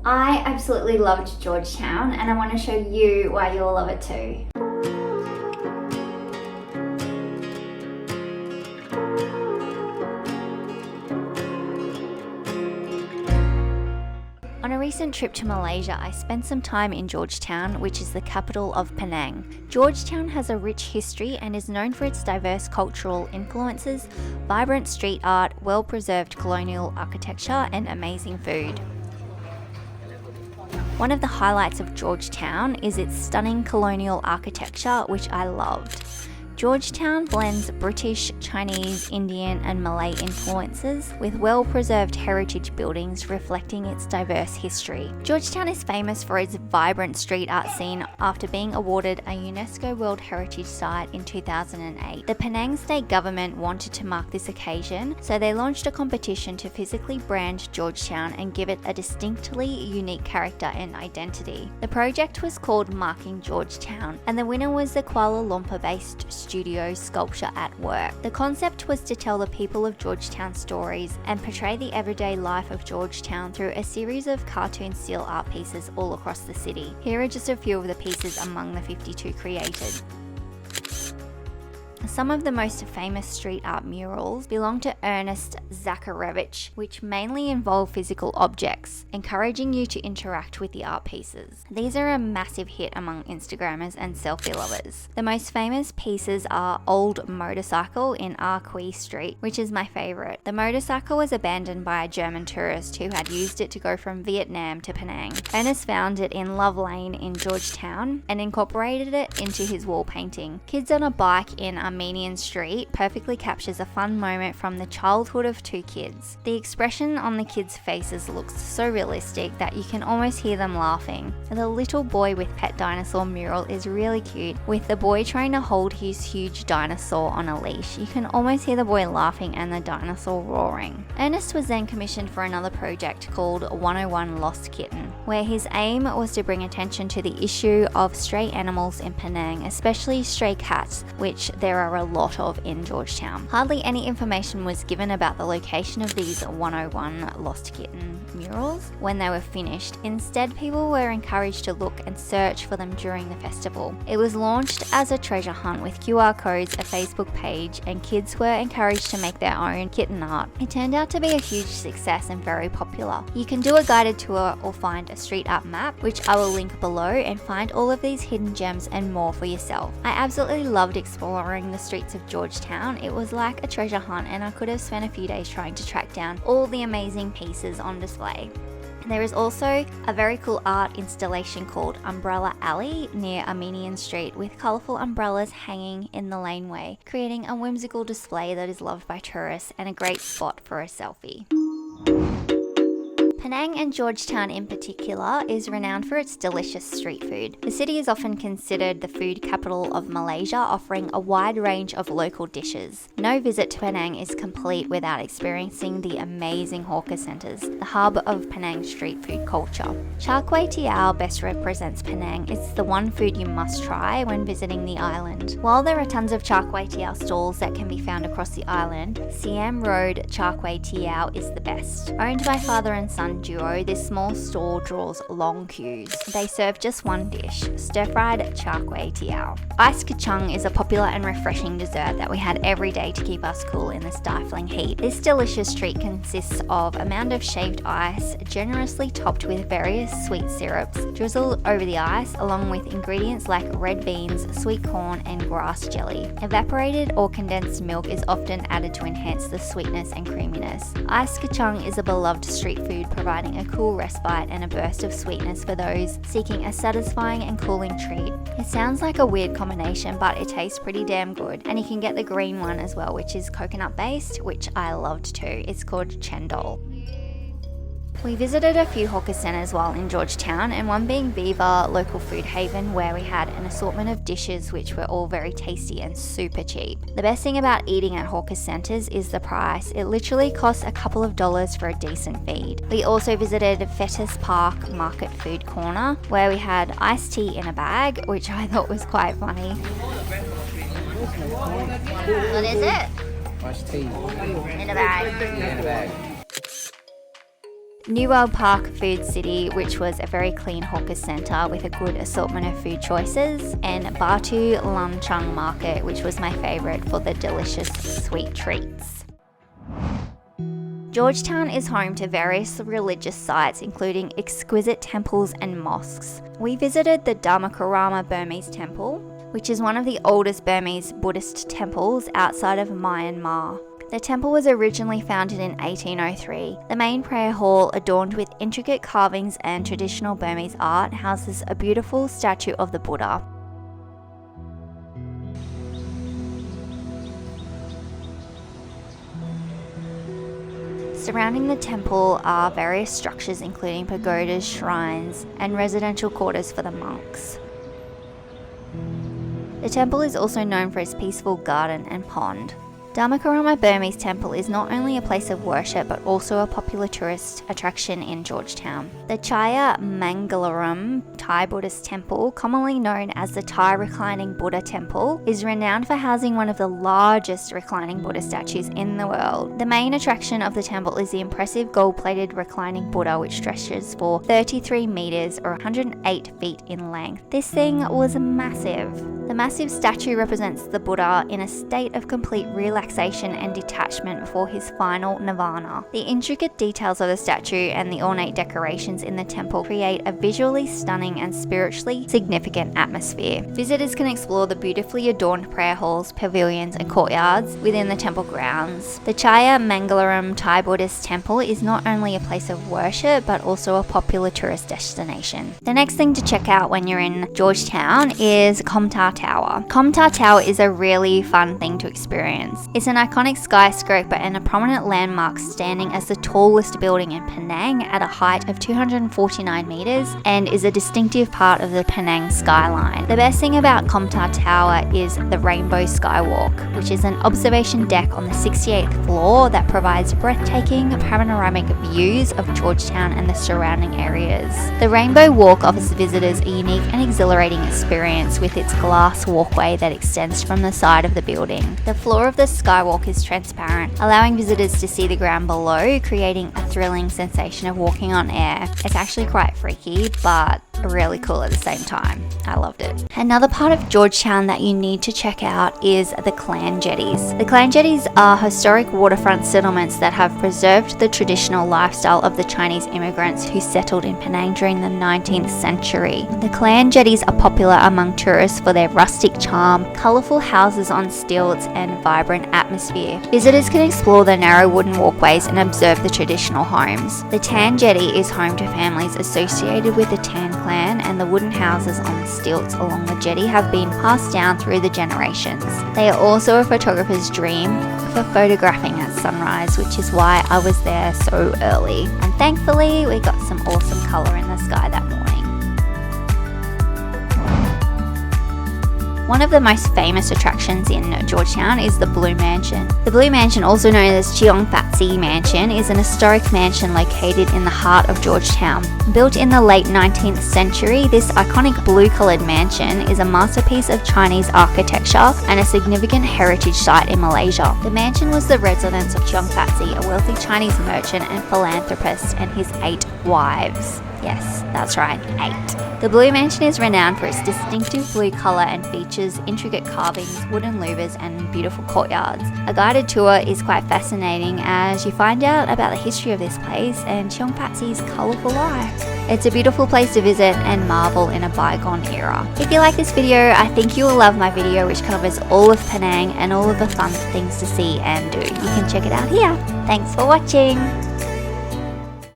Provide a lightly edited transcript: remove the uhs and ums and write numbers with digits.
I absolutely loved Georgetown and I want to show you why you'll love it too. On a recent trip to Malaysia, I spent some time in Georgetown, which is the capital of Penang. Georgetown has a rich history and is known for its diverse cultural influences, vibrant street art, well-preserved colonial architecture, and amazing food. One of the highlights of Georgetown is its stunning colonial architecture, which I loved. Georgetown blends British, Chinese, Indian and Malay influences with well-preserved heritage buildings reflecting its diverse history. Georgetown is famous for its vibrant street art scene after being awarded a UNESCO World Heritage Site in 2008. The Penang state government wanted to mark this occasion, so they launched a competition to physically brand Georgetown and give it a distinctly unique character and identity. The project was called Marking Georgetown, and the winner was the Kuala Lumpur-based studio Sculpture at Work. The concept was to tell the people of Georgetown stories and portray the everyday life of Georgetown through a series of cartoon steel art pieces all across the city. Here are just a few of the pieces among the 52 created. Some of the most famous street art murals belong to Ernest Zakharevich, which mainly involve physical objects, encouraging you to interact with the art pieces. These are a massive hit among Instagrammers and selfie lovers. The most famous pieces are Old Motorcycle in Arqui Street, which is my favourite. The motorcycle was abandoned by a German tourist who had used it to go from Vietnam to Penang. Ernest found it in Love Lane in Georgetown and incorporated it into his wall painting. Kids on a bike in Armenian Street perfectly captures a fun moment from the childhood of two kids. The expression on the kids' faces looks so realistic that you can almost hear them laughing. The little boy with pet dinosaur mural is really cute, with the boy trying to hold his huge dinosaur on a leash. You can almost hear the boy laughing and the dinosaur roaring. Ernest was then commissioned for another project called 101 Lost Kitten, where his aim was to bring attention to the issue of stray animals in Penang, especially stray cats, which there are a lot of in Georgetown. Hardly any information was given about the location of these 101 Lost Kitten murals when they were finished. Instead, people were encouraged to look and search for them during the festival. It was launched as a treasure hunt with QR codes, a Facebook page, and kids were encouraged to make their own kitten art. It turned out to be a huge success and very popular. You can do a guided tour or find a street art map, which I will link below, and find all of these hidden gems and more for yourself. I absolutely loved exploring the streets of Georgetown. It was like a treasure hunt and I could have spent a few days trying to track down all the amazing pieces on display. There is also a very cool art installation called Umbrella Alley near Armenian Street with colourful umbrellas hanging in the laneway, creating a whimsical display that is loved by tourists and a great spot for a selfie. Penang and Georgetown in particular is renowned for its delicious street food. The city is often considered the food capital of Malaysia, offering a wide range of local dishes. No visit to Penang is complete without experiencing the amazing hawker centres, the hub of Penang street food culture. Char Kway Teow best represents Penang. It's the one food you must try when visiting the island. While there are tons of Char Kway Teow stalls that can be found across the island, Siam Road Char Kway Teow is the best. Owned by father and son duo, this small store draws long queues. They serve just one dish, stir-fried char kway teow. Iced kacang is a popular and refreshing dessert that we had every day to keep us cool in the stifling heat. This delicious treat consists of a mound of shaved ice, generously topped with various sweet syrups, drizzled over the ice, along with ingredients like red beans, sweet corn, and grass jelly. Evaporated or condensed milk is often added to enhance the sweetness and creaminess. Iced kacang is a beloved street food, providing a cool respite and a burst of sweetness for those seeking a satisfying and cooling treat. It sounds like a weird combination, but it tastes pretty damn good. And you can get the green one as well, which is coconut based, which I loved too. It's called chendol. We visited a few hawker centres while in Georgetown, and one being Viva Local Food Haven, where we had an assortment of dishes which were all very tasty and super cheap. The best thing about eating at hawker centres is the price. It literally costs a couple of dollars for a decent feed. We also visited Fettes Park Market Food Corner, where we had iced tea in a bag, which I thought was quite funny. What is it? Iced tea. In a bag. In a bag. New World Park Food City, which was a very clean hawker centre with a good assortment of food choices, and Batu Lanchang Market, which was my favourite for the delicious sweet treats. Georgetown is home to various religious sites, including exquisite temples and mosques. We visited the Dhammakarama Burmese Temple, which is one of the oldest Burmese Buddhist temples outside of Myanmar. The temple was originally founded in 1803. The main prayer hall, adorned with intricate carvings and traditional Burmese art, houses a beautiful statue of the Buddha. Surrounding the temple are various structures including pagodas, shrines, and residential quarters for the monks. The temple is also known for its peaceful garden and pond. Dhammakarama Burmese Temple is not only a place of worship but also a popular tourist attraction in Georgetown. The Chaya Mangalaram Thai Buddhist Temple, commonly known as the Thai Reclining Buddha Temple, is renowned for housing one of the largest reclining Buddha statues in the world. The main attraction of the temple is the impressive gold-plated reclining Buddha, which stretches for 33 meters or 108 feet in length. This thing was massive. The massive statue represents the Buddha in a state of complete relaxation and detachment before his final nirvana. The intricate details of the statue and the ornate decorations in the temple create a visually stunning and spiritually significant atmosphere. Visitors can explore the beautifully adorned prayer halls, pavilions, and courtyards within the temple grounds. The Chaya Mangalaram Thai Buddhist Temple is not only a place of worship but also a popular tourist destination. The next thing to check out when you're in Georgetown is Comar Tower. Comar Tower is a really fun thing to experience. It's an iconic skyscraper and a prominent landmark, standing as the tallest building in Penang at a height of 249 meters and is a distinctive part of the Penang skyline. The best thing about Comar Tower is the Rainbow Skywalk, which is an observation deck on the 68th floor that provides breathtaking panoramic views of Georgetown and the surrounding areas. The Rainbow Walk offers visitors a unique and exhilarating experience with its glass walkway that extends from the side of the building. The floor of the skywalk is transparent, allowing visitors to see the ground below, creating a thrilling sensation of walking on air. It's actually quite freaky, but really cool at the same time. I loved it. Another part of Georgetown that you need to check out is the Clan Jetties. The Clan Jetties are historic waterfront settlements that have preserved the traditional lifestyle of the Chinese immigrants who settled in Penang during the 19th century. The Clan Jetties are popular among tourists for their rustic charm, colourful houses on stilts, and vibrant atmosphere. Visitors can explore the narrow wooden walkways and observe the traditional homes. The Tan Jetty is home to families associated with the Tan clan, and the wooden houses on stilts along the jetty have been passed down through the generations. They are also a photographer's dream for photographing at sunrise, which is why I was there so early. And thankfully, we got some awesome colour in the sky that morning. One of the most famous attractions in Georgetown is the Blue Mansion. The Blue Mansion, also known as Cheong Phat Si Mansion, is an historic mansion located in the heart of Georgetown. Built in the late 19th century, this iconic blue-coloured mansion is a masterpiece of Chinese architecture and a significant heritage site in Malaysia. The mansion was the residence of Cheong Phat Si, a wealthy Chinese merchant and philanthropist, and his 8 wives. Yes, that's right, 8. The Blue Mansion is renowned for its distinctive blue colour and features intricate carvings, wooden louvers, and beautiful courtyards. A guided tour is quite fascinating as you find out about the history of this place and Cheong Phat Si's colourful life. It's a beautiful place to visit and marvel in a bygone era. If you like this video, I think you will love my video which covers all of Penang and all of the fun things to see and do. You can check it out here. Thanks for watching.